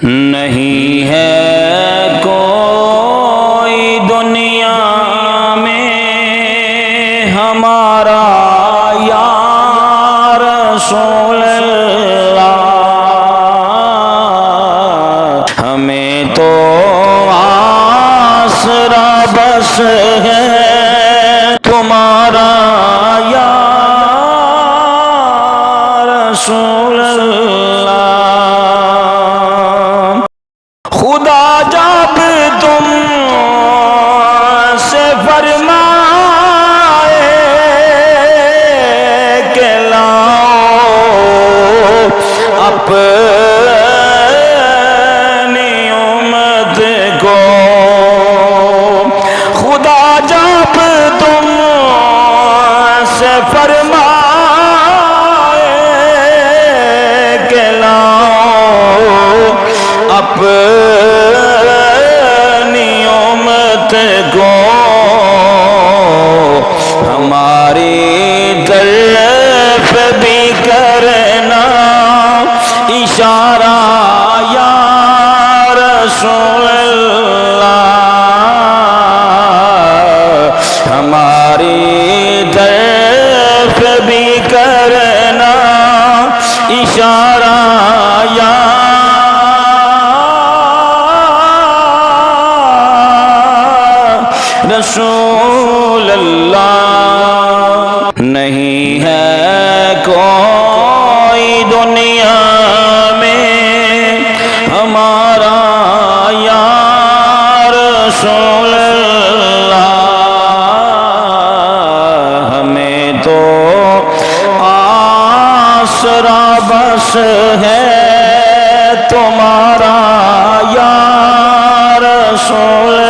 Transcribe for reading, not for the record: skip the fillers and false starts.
نہیں ہے کوئی دنیا میں ہمارا یا رسول اللہ، ہمیں تو آسرا بس ہے تمہارا یا رسول اللہ۔ خدا جب تم سے فرمائے کہ لاؤ اپنی امت کو، خدا جب تم سے فرمائے کہ لاؤ اپنی امت کو، ہماری طرف بھی کرنا اشارہ یا رسول اللہ، ہماری طرف بھی کرنا اشارہ یا رسول اللہ۔ نہیں ہے کوئی دنیا میں ہمارا یا رسول اللہ، ہمیں تو آسرا بس ہے تمہارا یا رسول